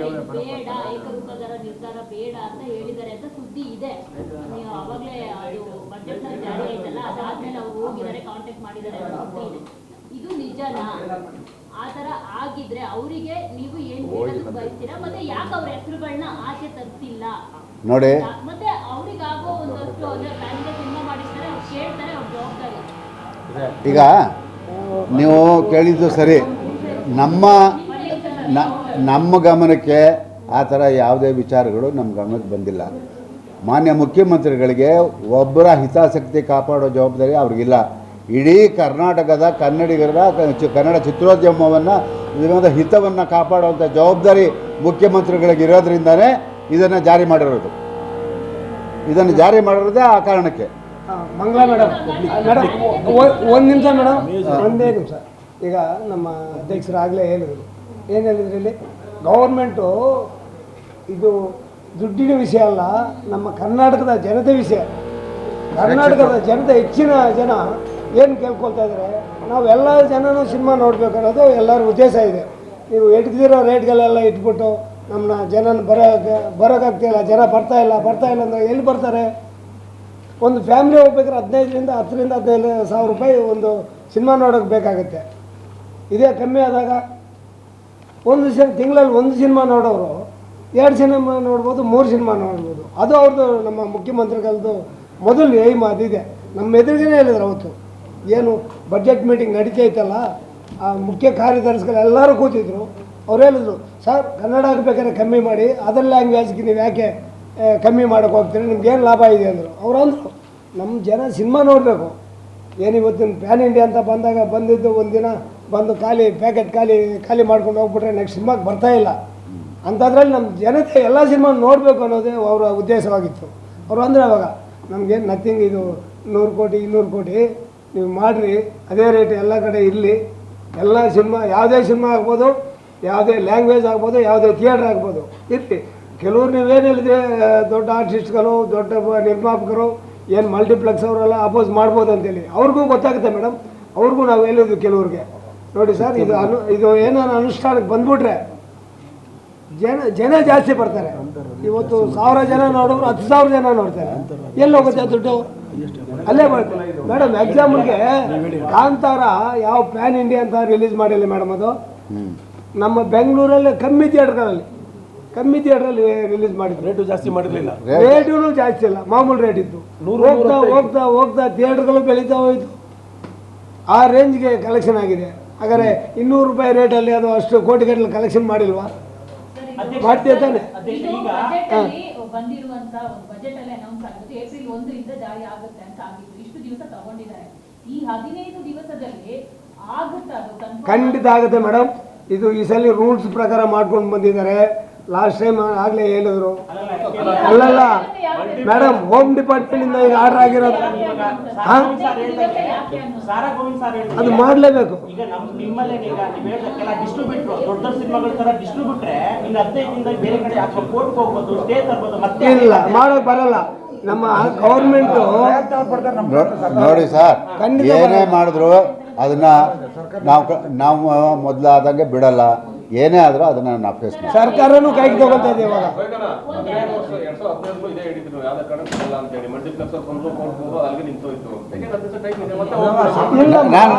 ಬೇಡ ಏಕರೂಪದರ ನಿರ್ಧಾರ ಬೇಡ ಅಂತ ಹೇಳಿದ್ದಾರೆ ಅಂತ ಸುದ್ದಿ ಇದೆ. ಅವಾಗಲೇ ಅದು ಬಜೆಟ್ ಜಾರಿ ಆಯ್ತಲ್ಲ, ಅದಾದ್ಮೇಲೆ ಅವ್ರು ಹೋಗಿದ್ದಾರೆ, ಕಾಂಟ್ಯಾಕ್ಟ್ ಮಾಡಿದ್ದಾರೆ ಅಂತ ಸುದ್ದಿ ಇದೆ. ಇದು ನಿಜನಾ? ಆ ತರ ಆಗಿದ್ರೆ ಅವರಿಗೆ ನೀವು ಏನ್ ಹೇಳೋದಕ್ಕೆ ಬಯಸ್ತೀರಾ? ಮತ್ತೆ ಯಾಕೆ ಅವ್ರ ಹೆಸರುಗಳನ್ನ ಆಚೆ ತರ್ತಿಲ್ಲ ನೋಡಿ? ಮತ್ತೆ ಅವ್ರಿಗಾಗೋ ಒಂದಷ್ಟು ಅಂದ್ರೆ ಫ್ಯಾಮಿಲಿ ಸಿನಿಮಾ ಮಾಡಿಸ್ತಾರೆ, ಅವ್ರು ಕೇಳ್ತಾರೆ, ಅವ್ರ ಜವಾಬ್ದಾರಿ. ಈಗ ನೀವು ಕೇಳಿದ್ದು ಸರಿ. ನಮ್ಮ ಗಮನಕ್ಕೆ ಆ ಥರ ಯಾವುದೇ ವಿಚಾರಗಳು ನಮ್ಮ ಗಮನಕ್ಕೆ ಬಂದಿಲ್ಲ. ಮಾನ್ಯ ಮುಖ್ಯಮಂತ್ರಿಗಳಿಗೆ ಒಬ್ಬರ ಹಿತಾಸಕ್ತಿ ಕಾಪಾಡೋ ಜವಾಬ್ದಾರಿ ಅವ್ರಿಗಿಲ್ಲ. ಇಡೀ ಕರ್ನಾಟಕದ ಕನ್ನಡಿಗರ ಕನ್ನಡ ಚಿತ್ರೋದ್ಯಮವನ್ನು ಹಿತವನ್ನು ಕಾಪಾಡುವಂಥ ಜವಾಬ್ದಾರಿ ಮುಖ್ಯಮಂತ್ರಿಗಳಿಗೆ ಇರೋದ್ರಿಂದನೇ ಇದನ್ನು ಜಾರಿ ಮಾಡಿರೋದು. ಆ ಕಾರಣಕ್ಕೆ. ಮಂಗಳ ಮೇಡಮ್ ಒಂದು ನಿಮಿಷ ಮೇಡಮ್, ಒಂದೇ ನಿಮಿಷ. ಈಗ ನಮ್ಮ ಅಧ್ಯಕ್ಷರು ಆಗಲೇ ಹೇಳಿದ್ರು, ಏನು ಹೇಳಿದ್ರು ಇಲ್ಲಿ, ಗೌರ್ಮೆಂಟು ಇದು ದುಡ್ಡಿನ ವಿಷಯ ಅಲ್ಲ, ನಮ್ಮ ಕರ್ನಾಟಕದ ಜನತೆ ವಿಷಯ. ಕರ್ನಾಟಕದ ಜನತೆ ಹೆಚ್ಚಿನ ಜನ ಏನು ಕೇಳ್ಕೊಳ್ತಾ ಇದ್ದಾರೆ, ನಾವೆಲ್ಲ ಜನನೂ ಸಿನಿಮಾ ನೋಡಬೇಕು ಅನ್ನೋದು ಎಲ್ಲರ ಉದ್ದೇಶ ಇದೆ. ನೀವು ಇಟ್ತಿರೋ ರೇಟ್ಗಳೆಲ್ಲ ಇಟ್ಬಿಟ್ಟು ನಮ್ಮನ್ನ ಜನನ ಬರೋಕ್ಕಾಗ್ತಿಲ್ಲ, ಜನ ಬರ್ತಾಯಿಲ್ಲ ಅಂದರೆ ಎಲ್ಲಿ ಬರ್ತಾರೆ? ಒಂದು ಫ್ಯಾಮಿಲಿ ಹೋಗ್ಬೇಕಾದ್ರೆ 10,000-15,000 ರೂಪಾಯಿ ಒಂದು ಸಿನಿಮಾ ನೋಡೋಕ್ಕೆ ಬೇಕಾಗುತ್ತೆ. ಇದೇ ಕಮ್ಮಿ ಆದಾಗ ತಿಂಗಳಲ್ಲಿ ಒಂದು ಸಿನಿಮಾ ನೋಡೋರು 2 ಸಿನಿಮಾ ನೋಡ್ಬೋದು, 3 ಸಿನಿಮಾ ನೋಡ್ಬೋದು. ಅದು ಅವ್ರದ್ದು, ನಮ್ಮ ಮುಖ್ಯಮಂತ್ರಿಗಳದ್ದು ಮೊದಲು ಏಮ್ ಅದಿದೆ. ನಮ್ಮ ಎದುರಿಗೇ ಹೇಳಿದ್ರು ಅವತ್ತು, ಏನು ಬಜೆಟ್ ಮೀಟಿಂಗ್ ನಡೀತೈತಲ್ಲ, ಆ ಮುಖ್ಯ ಕಾರ್ಯದರ್ಶಿಗಳೆಲ್ಲರೂ ಕೂತಿದ್ರು. ಅವ್ರು ಹೇಳಿದ್ರು, ಸರ್ ಕನ್ನಡ ಆಗಬೇಕಾದ್ರೆ ಕಮ್ಮಿ ಮಾಡಿ, ಅದರ್ ಲ್ಯಾಂಗ್ವೇಜ್ಗೆ ನೀವು ಯಾಕೆ ಕಮ್ಮಿ ಮಾಡೋಕ್ಕೆ ಹೋಗ್ತೀರಿ, ನಿಮ್ಗೇನು ಲಾಭ ಇದೆ ಅಂದರು. ಅವ್ರು ಅಂದರು, ನಮ್ಮ ಜನ ಸಿನಿಮಾ ನೋಡಬೇಕು. ಏನಿವತ್ತಿನ ಪ್ಯಾನ್ ಇಂಡಿಯಾ ಅಂತ ಬಂದಿದ್ದು ಒಂದಿನ ಬಂದು ಪ್ಯಾಕೆಟ್ ಖಾಲಿ ಮಾಡ್ಕೊಂಡು ಹೋಗ್ಬಿಟ್ರೆ ನೆಕ್ಸ್ಟ್ ಸಿನಿಮಾಗೆ ಬರ್ತಾಯಿಲ್ಲ. ಅಂಥದ್ರಲ್ಲಿ ನಮ್ಮ ಜನತೆ ಎಲ್ಲ ಸಿನಿಮಾ ನೋಡಬೇಕು ಅನ್ನೋದೇ ಅವರ ಉದ್ದೇಶವಾಗಿತ್ತು. ಅವರು ಅಂದರೆ ಅವಾಗ ನಮಗೇನು ನಥಿಂಗ್, ಇದು 100 ಕೋಟಿ 200 ಕೋಟಿ ನೀವು ಮಾಡಿರಿ, ಅದೇ ರೇಟ್ ಎಲ್ಲ ಕಡೆ ಇರಲಿ. ಎಲ್ಲ ಸಿನಿಮಾ, ಯಾವುದೇ ಸಿನಿಮಾ ಆಗ್ಬೋದು, ಯಾವುದೇ ಲ್ಯಾಂಗ್ವೇಜ್ ಆಗ್ಬೋದು, ಯಾವುದೇ ಥಿಯೇಟ್ರ್ ಆಗ್ಬೋದು ಇರಲಿ. ಕೆಲವ್ರು ನೀವೇನು ಹೇಳಿದ್ರೆ, ದೊಡ್ಡ ಆರ್ಟಿಸ್ಟ್ಗಳು, ದೊಡ್ಡ ನಿರ್ಮಾಪಕರು, ಏನು ಮಲ್ಟಿಪ್ಲೆಕ್ಸ್ ಅವರೆಲ್ಲ ಅಪೋಸ್ ಮಾಡ್ಬೋದು ಅಂತೇಳಿ ಅವ್ರಿಗೂ ಗೊತ್ತಾಗುತ್ತೆ ಮೇಡಮ್. ಅವ್ರಿಗೂ ನಾವು ಹೇಳಿದ್ವಿ ಕೆಲವ್ರಿಗೆ, ನೋಡಿ ಸರ್, ಇದು ಏನಾರು ಅನುಷ್ಠಾನಕ್ಕೆ ಬಂದ್ಬಿಟ್ರೆ ಜನ ಜಾಸ್ತಿ ಬರ್ತಾರೆ. ಇವತ್ತು 1000 ಜನ ನೋಡೋರು 10,000 ಜನ ನೋಡ್ತಾರೆ. ಎಲ್ಲಿ ಹೋಗುತ್ತೆ ದುಡ್ಡು? ಅಲ್ಲೇ ಬರುತ್ತೆ ಮೇಡಮ್. ಎಕ್ಸಾಂಪಲ್ಗೆ ಕಾಂತಾರ ಯಾವ ಪ್ಯಾನ್ ಇಂಡಿಯಾ ಅಂತ ರಿಲೀಸ್ ಮಾಡಿಲ್ಲ ಮೇಡಮ್, ಅದು ನಮ್ಮ ಬೆಂಗಳೂರಲ್ಲಿ ಕಮ್ಮಿ ಥಿಯೇಟ್ರಲ್ಲಿ ರಿಲೀಸ್ ಮಾಡಿದ್ರು. ರೇಟು ಜಾಸ್ತಿ ಮಾಡಿರಲಿಲ್ಲ, ರೇಟೂ ಜಾಸ್ತಿ ಇಲ್ಲ, ಮಾಮೂಲು ರೇಟ್ ಇತ್ತು. ಹೋಗ್ತಾ ಥಿಯೇಟ್ರ್ಗಳು ಬೆಳೀತಾ ಹೋಯ್ತು. ಆ ರೇಂಜ್ಗೆ ಕಲೆಕ್ಷನ್ ಆಗಿದೆ. ಹಾಗಾದ್ರೆ 200 ರೂಪಾಯಿ ರೇಟಲ್ಲಿ ಅದು ಅಷ್ಟು ಕೋಟಿಗಟ್ಟಲೆ ಕಲೆಕ್ಷನ್ ಮಾಡಿಲ್ವಾ? ಮಾಡ್ತೀಯ ತಾನೆ? ಬಂದಿರುವಂತ ಬಜೆಟ್ ಅಲ್ಲಿ ಅನೌನ್ಸ್ ಆಗಿದ್ದು ಏಪ್ರಿಲ್ 1ರಿಂದ ಜಾರಿ ಆಗುತ್ತೆ ಅಂತ ಆಗಿತ್ತು. ಇಷ್ಟು ದಿವಸ ತಗೊಂಡಿದ್ದಾರೆ. ಈ 15 ದಿವಸದಲ್ಲಿ ಆಗುತ್ತೆ? ಅದು ಖಂಡಿತ ಆಗುತ್ತೆ ಮೇಡಮ್. ಇದು ಈ ಸಲ ರೂಲ್ಸ್ ಪ್ರಕಾರ ಮಾಡ್ಕೊಂಡು ಬಂದಿದ್ದಾರೆ. ಲಾಸ್ಟ್ ಟೈಮ್ ಆಗಲೇ ಹೇಳಿದ್ರು. ಅಲ್ಲಲ್ಲ ಮೇಡಮ್, ಹೋಮ್ ಡಿಪಾರ್ಟ್ಮೆಂಟಿಂದ ಈಗ ಆರ್ಡರ್ ಆಗಿರೋದು, ಅದು ಮಾಡಲೇಬೇಕು. ಇಲ್ಲ, ಮಾಡೋಕೆ ಬರಲ್ಲ. ನಮ್ಮ ಗೌರ್ಮೆಂಟು ನೋಡಿ ಸರ್, ಏನೇ ಮಾಡಿದ್ರು ಅದನ್ನ ನಾವು ಮೊದಲಾದಂಗೆ ಬಿಡಲ್ಲ. ಏನೇ ಆದರೂ ಅದನ್ನು ನಾವು ಫೇಸ್ ಮಾಡಿ. ಸರ್ಕಾರನೂ ಕೈಗೆ ತಗೊಳ್ತಾ ಇದೆ ಇವಾಗ.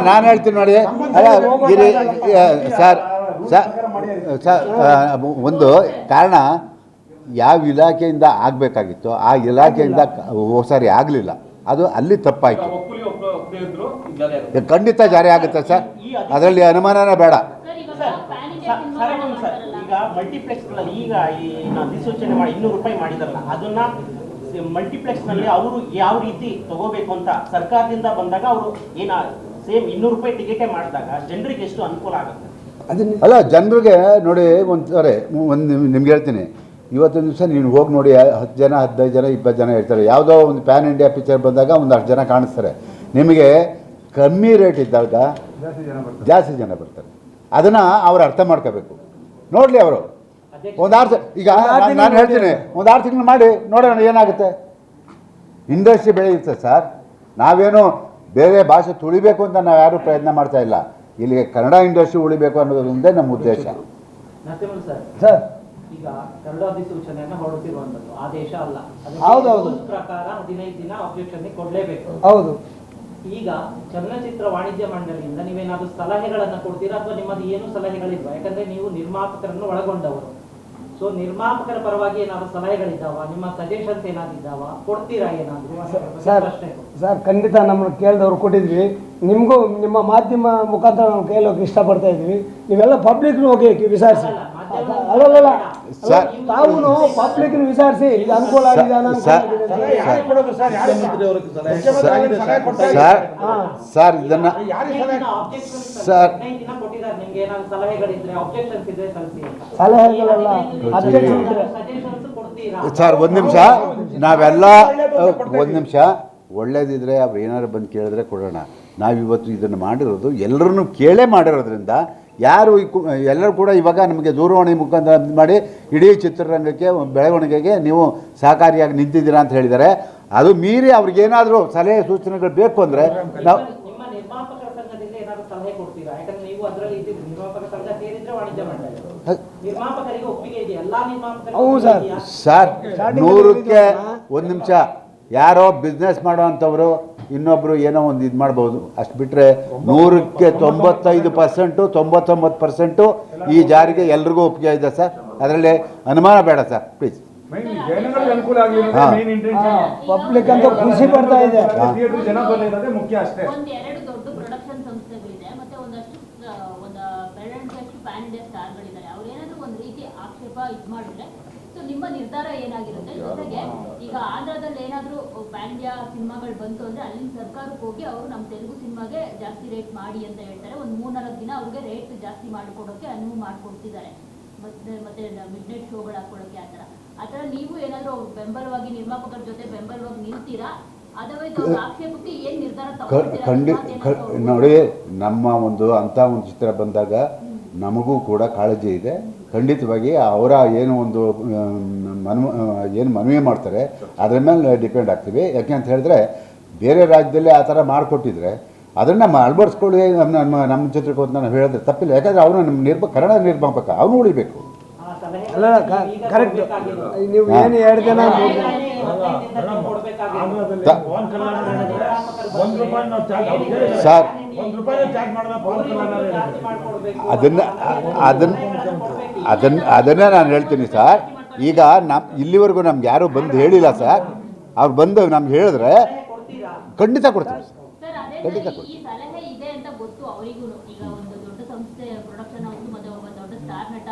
ನಾನು ಹೇಳ್ತೀನಿ ನೋಡಿ, ಅಲ್ಲ ಸರ್, ಒಂದು ಕಾರಣ, ಯಾವ ಇಲಾಖೆಯಿಂದ ಆಗಬೇಕಾಗಿತ್ತು ಆ ಇಲಾಖೆಯಿಂದ ಸರಿ ಆಗಲಿಲ್ಲ, ಅದು ಅಲ್ಲಿ ತಪ್ಪಾಯಿತು. ಖಂಡಿತ ಜಾರಿ ಆಗುತ್ತೆ ಸರ್, ಅದರಲ್ಲಿ ಅನುಮಾನನೇ ಬೇಡ. ಈಗ ಮಲ್ಟಿಪ್ಲೆಕ್ಸ್ಗಳಲ್ಲಿ ಈಗ ಈ ಅಧಿಸೂಚನೆ ಮಾಡಿ 200 ರೂಪಾಯಿ ಮಾಡಿದಾರಲ್ಲ, ಅದನ್ನ ಮಲ್ಟಿಪ್ಲೆಕ್ಸ್ ನಲ್ಲಿ ಅವರು ಯಾವ ರೀತಿ ತಗೋಬೇಕು ಅಂತ ಸರ್ಕಾರದಿಂದ ಬಂದಾಗ ಅವರು ಸೇಮ್ 200 ರೂಪಾಯಿ ಟಿಕೆಟೇ ಮಾಡಿದಾಗ ಜನರಿಗೆ ಎಷ್ಟು ಅನುಕೂಲ ಆಗುತ್ತೆ? ಅಲ್ಲ, ಜನರಿಗೆ ನೋಡಿ, ನಿಮ್ಗೆ ಹೇಳ್ತೀನಿ, ಇವತ್ತೊಂದು ದಿವಸ ನೀನು ಹೋಗಿ ನೋಡಿ, 10 ಜನ 15 ಜನ 20 ಜನ ಇರ್ತಾರೆ. ಯಾವುದೋ ಒಂದು ಪ್ಯಾನ್ ಇಂಡಿಯಾ ಪಿಕ್ಚರ್ ಬಂದಾಗ ಒಂದಷ್ಟು ಜನ ಕಾಣಿಸ್ತಾರೆ. ನಿಮಗೆ ಕಮ್ಮಿ ರೇಟ್ ಇದ್ದಾಗ ಜಾಸ್ತಿ ಜನ ಬರ್ತಾರೆ. ಅದನ್ನು ಅವ್ರು ಅರ್ಥ ಮಾಡ್ಕೋಬೇಕು. ನೋಡಲಿ ಅವರು ಒಂದು 6 ಈಗ ನಾನು ಹೇಳ್ತೀನಿ, ಒಂದು 6 ತಿಂಗಳು ಮಾಡಿ ನೋಡೋಣ ಏನಾಗುತ್ತೆ. ಇಂಡಸ್ಟ್ರಿ ಬೆಳೆಯುತ್ತೆ ಸರ್. ನಾವೇನು ಬೇರೆ ಭಾಷೆ ತುಳಿಬೇಕು ಅಂತ ನಾವು ಯಾರೂ ಪ್ರಯತ್ನ ಮಾಡ್ತಾ ಇಲ್ಲ. ಇಲ್ಲಿಗೆ ಕನ್ನಡ ಇಂಡಸ್ಟ್ರಿ ಉಳಿಬೇಕು ಅನ್ನೋದೊಂದೇ ನಮ್ಮ ಉದ್ದೇಶ. ಸರ್, ಈಗ ಕರಡು ಅಧಿಸೂಚನೆಯನ್ನು ಹೊರಡಿಸಿರುವಂತದ್ದು ಆದೇಶ ಅಲ್ಲ. ಹೌದೌದು. ರೂಲ್ಸ್ ಪ್ರಕಾರ 15 ದಿನ ಅಬ್ಜೆಕ್ಷನ್ ಕೊಡ್ಲೇಬೇಕು. ಹೌದು. ಈಗ ಚಲನಚಿತ್ರ ವಾಣಿಜ್ಯ ಮಂಡಳಿಯಿಂದ ನೀವೇನಾದ್ರೂ ಸಲಹೆಗಳನ್ನ ಕೊಡ್ತೀರಾ ಅಥವಾ ನಿಮ್ಮದು ಏನು ಸಲಹೆಗಳಿಲ್ವಾ? ಯಾಕಂದ್ರೆ ನೀವು ನಿರ್ಮಾಪಕರನ್ನು ಒಳಗೊಂಡವರು. ಸೊ ನಿರ್ಮಾಪಕರ ಪರವಾಗಿ ಏನಾದ್ರು ಸಲಹೆಗಳಿದ್ದಾವ? ನಿಮ್ಮ ಸಜೆಷನ್ಸ್ ಏನಾದಿದ್ದಾವ? ಕೊಡ್ತೀರಾ ಏನಾದ್ರು? ಸರ್ ಖಂಡಿತ ನಮ್ಮನ್ನು ಕೇಳಿದವ್ರು ಕೊಟ್ಟಿದ್ವಿ. ನಿಮಗೂ ನಿಮ್ಮ ಮಾಧ್ಯಮ ಮುಖಾಂತರ ನಾವು ಕೇಳೋಕೆ ಇಷ್ಟಪಡ್ತಾ ಇದ್ವಿ. ನೀವೆಲ್ಲ ಪಬ್ಲಿಕ್ನು ಹೋಗಿ ವಿಚಾರಿಸಿ. ಅಲ್ಲಲ್ಲ ಸರ್ ತಾವು ಪಬ್ಲಿಕ್ನು ವಿಚಾರಿಸಿ ಇದು ಅನುಕೂಲ ಆಗಿದೆ ಸರ್ ಇದನ್ನ ಸರ್ ಸಲಹೆಗಳೆಲ್ಲ ಸರ್ ಒಂದು ನಿಮಿಷ ನಾವೆಲ್ಲ ಒಂದು ನಿಮಿಷ ಒಳ್ಳೇದಿದ್ರೆ ಅವ್ರು ಏನಾದ್ರು ಬಂದು ಕೇಳಿದ್ರೆ ಕೊಡೋಣ. ನಾವಿವತ್ತು ಇದನ್ನು ಮಾಡಿರೋದು ಎಲ್ಲರನ್ನೂ ಕೇಳೇ ಮಾಡಿರೋದ್ರಿಂದ ಯಾರು ಎಲ್ಲರೂ ಕೂಡ ಇವಾಗ ನಮಗೆ ದೂರವಾಣಿ ಮುಖಾಂತರ ಮಾಡಿ ಇಡೀ ಚಿತ್ರರಂಗಕ್ಕೆ ಬೆಳವಣಿಗೆಗೆ ನೀವು ಸಹಕಾರಿಯಾಗಿ ನಿಂತಿದ್ದೀರಾ ಅಂತ ಹೇಳಿದ್ದಾರೆ. ಅದು ಮೀರಿ ಅವ್ರಿಗೇನಾದರೂ ಸಲಹೆ ಸೂಚನೆಗಳು ಬೇಕು ಅಂದರೆ ನಾವು ಸರ್ 100ಕ್ಕೆ ಒಂದು ನಿಮಿಷ ಯಾರೋ ಬಿಸ್ನೆಸ್ ಮಾಡೋ ಅಂಥವ್ರು ಇನ್ನೊಬ್ಬರು ಏನೋ ಒಂದು ಇದು ಮಾಡ್ಬೋದು. ಅಷ್ಟು ಬಿಟ್ಟರೆ 100ಕ್ಕೆ 95% 99% ಈ ಜಾರಿಗೆ ಎಲ್ರಿಗೂ ಒಪ್ಪಿಗೆ ಇದೆ ಸರ್. ಅದರಲ್ಲಿ ಅನುಮಾನ ಬೇಡ ಸರ್ ಪ್ಲೀಸ್. ಪಬ್ಲಿಕ್ ಅಂತ ಖುಷಿ ಪಡ್ತಾ ಇದೆ. ಒಂದೆರಡು ದೊಡ್ಡ ಪ್ರೊಡಕ್ಷನ್ ಸಂಸ್ಥೆಗಳಿದೆ, ಮತ್ತೆ ಒಂದಷ್ಟು ಪ್ಯಾನ್ ಇಂಡಿಯಾ ಸ್ಟಾರ್ಗಳಿದ್ದಾರೆ. ಅವ್ರು ಏನಾದರೂ ಒಂದು ರೀತಿ ಆಕ್ಷೇಪ ಇದು ಮಾಡಿದ್ರೆ ಸೊ ನಿಮ್ಮ ನಿರ್ಧಾರ ಏನಾಗಿರುತ್ತೆ? ಜೊತೆಗೆ ಈಗ ಆಂಧ್ರದಲ್ಲಿ ಏನಾದರೂ ಪ್ಯಾನ್ ಇಂಡಿಯಾ ಸಿನಿಮಾಗಳು ಬಂತು ಅಂದರೆ ಅಲ್ಲಿನ ಸರ್ಕಾರಕ್ಕೆ ಹೋಗಿ ಅವರು ನಮ್ಮ ತೆಲುಗು ಸಿನಿಮಾಗೆ ಜಾಸ್ತಿ ರೇಟ್ ಮಾಡಿ ಅಂತ ಹೇಳ್ತಾರೆ. ಒಂದು 3-4 ದಿನ ಅವ್ರಿಗೆ ರೇಟ್ ಜಾಸ್ತಿ ಮಾಡಿಕೊಡೋಕ್ಕೆ ಅನುವು ಮಾಡಿಕೊಡ್ತಿದ್ದಾರೆ. ಮತ್ತೆ ಮಿಡ್ ನೈಟ್ ಶೋಗಳು ಹಾಕೊಳ್ಳೋಕ್ಕೆ ಆ ಥರ ನೀವು ಏನಾದರೂ ಬೆಂಬಲವಾಗಿ ನಿರ್ಮಾಪಕರ ಜೊತೆ ಬೆಂಬಲವಾಗಿ ನಿಲ್ತೀರಾ? ಆಕ್ಷೇಪಕ್ಕೆ ಏನು ನಿರ್ಧಾರ ತಗೊಳ್ತೀರಾ? ನೋಡಿ, ನಮ್ಮ ಅಂಥ ಒಂದು ಚಿತ್ರ ಬಂದಾಗ ನಮಗೂ ಕೂಡ ಕಾಳಜಿ ಇದೆ. ಖಂಡಿತವಾಗಿ ಅವರ ಏನು ಒಂದು ಮನವಿ ಮಾಡ್ತಾರೆ ಅದ್ರ ಮೇಲೆ ಡಿಪೆಂಡ್ ಆಗ್ತೀವಿ. ಯಾಕೆ ಅಂತ ಹೇಳಿದ್ರೆ ಬೇರೆ ರಾಜ್ಯದಲ್ಲೇ ಆ ಥರ ಮಾಡಿಕೊಟ್ಟಿದ್ರೆ ಅದನ್ನು ಅಳವಡಿಸ್ಕೊಳ್ಳಿ ನಮ್ಮ ಚಿತ್ರಕ್ಕೆ ಅಂತ ನಾವು ಹೇಳಿದ್ರೆ ತಪ್ಪಿಲ್ಲ. ಯಾಕಂದರೆ ಅವನು ನಮ್ಮ ಕನ್ನಡ ನಿರ್ಮಾಪಕ, ಅವನು ಉಳಿಬೇಕು. ಅಲ್ಲ ಕರೆಕ್ಟ್. ನೀವು ಏನು 2 ದಿನ ಸರ್ ಅದನ್ನೇ ನಾನು ಹೇಳ್ತೀನಿ ಸರ್. ಈಗ ಇಲ್ಲಿವರೆಗೂ ನಮ್ಗೆ ಯಾರೂ ಬಂದು ಹೇಳಿಲ್ಲ ಸರ್. ಅವ್ರು ಬಂದು ನಮ್ಗೆ ಹೇಳಿದ್ರೆ ಖಂಡಿತ ಕೊಡ್ತೀವಿ ಸರ್, ಖಂಡಿತ ಕೊಡ್ತೀವಿ. ಈ ಸಲಹೆ ಇದೆ ಅಂತ ಗೊತ್ತು ಅವರಿಗೂ. ಈಗ ಒಂದು ದೊಡ್ಡ ಸಂಸ್ಥೆ ಪ್ರೊಡಕ್ಷನ್ ಹೌಸ್ ಮತ್ತೆ ಒಬ್ಬ ದೊಡ್ಡ ಸ್ಟಾರ್ ನಟ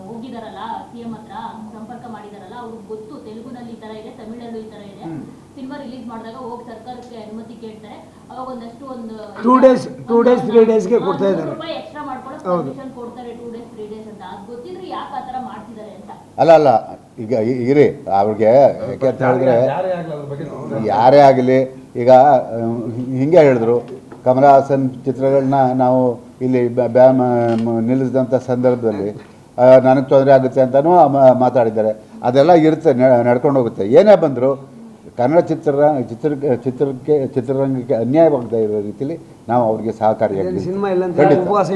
ಹೋಗಿದಾರಲ್ಲ, CM ಹತ್ರ ಸಂಪರ್ಕ ಮಾಡಿದಾರಲ್ಲ, ಅವ್ರಿಗೆ ಗೊತ್ತು ತೆಲುಗುನಲ್ಲಿ ಈ ತರ ಇದೆ, ತಮಿಳಲ್ಲೂ ಈ ತರ ಇದೆ. ಸಿನಿಮಾ ರಿಲೀಸ್ ಮಾಡಿದಾಗ ಹೋಗಿ ಸರ್ಕಾರಕ್ಕೆ ಅನುಮತಿ ಕೇಳ್ತಾರೆ. ಅವಾಗ ಒಂದಷ್ಟು 2 ಡೇಸ್ 3 ಡೇಸ್ಗೆ ಕೊಡ್ತಾ ಇದ್ದಾರೆ. ರೂಪಾಯಿ ಎಕ್ಸ್ಟ್ರಾ ಮಾಡ್ಕೊಳ್ಳೋ ಪರ್ಮಿಷನ್ ಕೊಡ್ತಾರೆ 2 ಡೇಸ್ 3 ಡೇಸ್ ಅಂತ. ಅದು ಗೊತ್ತಿದ್ರೆ ಯಾಕೆ ಆ ಥರ ಮಾಡ್ತಿದ್ದಾರೆ ಅಂತ. ಅಲ್ಲ ಈಗ ಇರಿ ಅವ್ರಿಗೆ ಯಾಕೆ ಅಂತ ಹೇಳಿದ್ರೆ ಯಾರೇ ಆಗಲಿ ಈಗ ಹಿಂಗೆ ಹೇಳಿದ್ರು. ಕಮಲ ಹಾಸನ್ ಚಿತ್ರಗಳನ್ನ ನಾವು ಇಲ್ಲಿ ನಿಲ್ಲಿಸಿದಂಥ ಸಂದರ್ಭದಲ್ಲಿ ನನಗೆ ತೊಂದರೆ ಆಗುತ್ತೆ ಅಂತಲೂ ಮಾತಾಡಿದ್ದಾರೆ. ಅದೆಲ್ಲ ಇರುತ್ತೆ, ನಡ್ಕೊಂಡು ಹೋಗುತ್ತೆ. ಏನೇ ಬಂದರೂ ಕನ್ನಡ ಚಿತ್ರರಂಗಕ್ಕೆ ಅನ್ಯಾಯವಾಗದೇ ಇರೋ ರೀತಿಯಲ್ಲಿ ನಾವು ಅವ್ರಿಗೆ ಸಹಕಾರಿಯಾಗಿ ಸಿನಿಮಾ ಇಲ್ಲ ಅಂತ ಉಪವಾಸ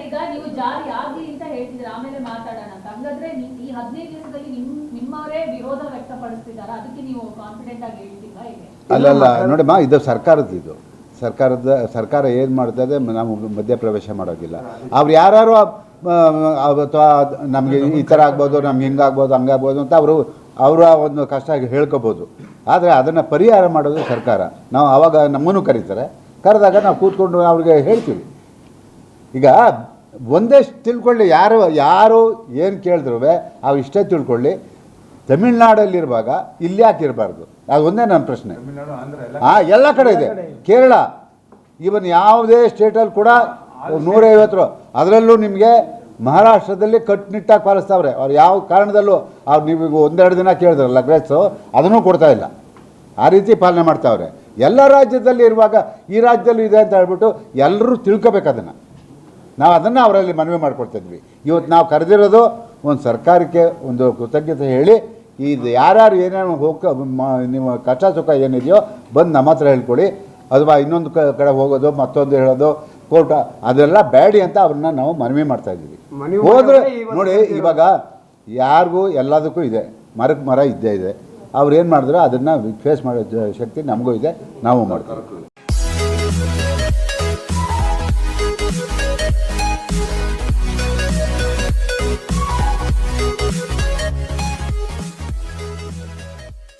ಈಗ ನೀವು ಜಾರಿ ಆಗಲಿ ಅಂತ ಹೇಳ್ತಿದ್ರೆ ಆಮೇಲೆ ಮಾತಾಡೋಣ ಅಂತ. ಹಂಗಾದ್ರೆ ಈ 15 ದಿವಸದಲ್ಲಿ ನಿಮ್ಮವರೇ ವಿರೋಧ ವ್ಯಕ್ತಪಡಿಸ್ತಿದ್ದಾರೆ, ಅದಕ್ಕೆ ನೀವು ಕಾನ್ಫಿಡೆಂಟ್ ಆಗಿ ಹೇಳ್ತೀರಾ? ಅಲ್ಲಲ್ಲ ನೋಡಮ್ಮ, ಇದು ಸರ್ಕಾರದ ಸರ್ಕಾರ ಏನು ಮಾಡ್ತದೆ, ನಾವು ಮಧ್ಯಪ್ರವೇಶ ಮಾಡೋದಿಲ್ಲ. ಅವ್ರು ಯಾರು ಅಥವಾ ನಮಗೆ ಈ ಥರ ಆಗ್ಬೋದು, ನಮ್ಗೆ ಹಿಂಗಾಗ್ಬೋದು ಹಂಗಾಗ್ಬೋದು ಅಂತ ಅವರ ಒಂದು ಕಷ್ಟ ಹೇಳ್ಕೊಬೋದು. ಆದರೆ ಅದನ್ನು ಪರಿಹಾರ ಮಾಡೋದು ಸರ್ಕಾರ. ನಾವು ಆವಾಗ ನಮ್ಮನ್ನು ಕರೆದಾಗ ನಾವು ಕೂತ್ಕೊಂಡು ಅವ್ರಿಗೆ ಹೇಳ್ತೀವಿ. ಈಗ ಒಂದೇ ತಿಳ್ಕೊಳ್ಳಿ, ಯಾರು ಏನು ಕೇಳಿದ್ರು ಅವ್ರು ಇಷ್ಟೇ ತಿಳ್ಕೊಳ್ಳಿ. ತಮಿಳ್ನಾಡಲ್ಲಿರುವಾಗ ಇಲ್ಲಿ ಯಾಕೆ ಇರಬಾರ್ದು? ಅದು ಒಂದೇ ನನ್ನ ಪ್ರಶ್ನೆ. ಎಲ್ಲ ಕಡೆ ಇದೆ. ಕೇರಳ ಇವನ್ ಯಾವುದೇ ಸ್ಟೇಟಲ್ಲಿ ಕೂಡ 150 ಅದರಲ್ಲೂ ನಿಮಗೆ ಮಹಾರಾಷ್ಟ್ರದಲ್ಲಿ ಕಟ್ಟುನಿಟ್ಟಾಗಿ ಪಾಲಿಸ್ತಾವ್ರೆ. ಅವ್ರು ಯಾವ ಕಾರಣದಲ್ಲೂ ಅವ್ರು ನೀವು 1-2 ದಿನ ಕೇಳಿದ್ರಲ್ಲ ಗ್ರೇಸು, ಅದನ್ನೂ ಕೊಡ್ತಾ ಇಲ್ಲ. ಆ ರೀತಿ ಪಾಲನೆ ಮಾಡ್ತಾವ್ರೆ. ಎಲ್ಲ ರಾಜ್ಯದಲ್ಲಿ ಇರುವಾಗ ಈ ರಾಜ್ಯದಲ್ಲೂ ಇದೆ ಅಂತ ಹೇಳ್ಬಿಟ್ಟು ಎಲ್ಲರೂ ತಿಳ್ಕೊಬೇಕು. ನಾವು ಅದನ್ನು ಅವರಲ್ಲಿ ಮನವಿ ಮಾಡ್ಕೊಡ್ತಿದ್ವಿ. ಇವತ್ತು ನಾವು ಕರೆದಿರೋದು ಒಂದು ಸರ್ಕಾರಕ್ಕೆ ಒಂದು ಕೃತಜ್ಞತೆ ಹೇಳಿ, ಇದು ಯಾರ್ಯಾರು ಏನೇನು ನಿಮ್ಮ ಕಷ್ಟ ಸುಖ ಏನಿದೆಯೋ ಬಂದು ನಮ್ಮ ಹತ್ರ ಹೇಳ್ಕೊಡಿ. ಅಥವಾ ಇನ್ನೊಂದು ಕಡೆ ಹೋಗೋದು, ಮತ್ತೊಂದು ಹೇಳೋದು, ಕೋರ್ಟ ಅದೆಲ್ಲ ಬೇಡಿ ಅಂತ ಅವ್ರನ್ನ ನಾವು ಮನವಿ ಮಾಡ್ತಾ ಇದ್ದೀವಿ. ಮನವಿ ಹೋದರೆ ಮಾಡಿದ್ರೆ ಇವತ್ತು ನೋಡಿ, ಇವಾಗ ಯಾರಿಗೂ ಎಲ್ಲದಕ್ಕೂ ಇದೆ, ಮರಕ್ಕೆ ಮರ ಇದ್ದೇ ಇದೆ. ಅವ್ರು ಏನು ಮಾಡಿದ್ರು ಅದನ್ನು ಫೇಸ್ ಮಾಡೋ ಶಕ್ತಿ ನಮಗೂ ಇದೆ, ನಾವು ಮಾಡ್ತೀವಿ.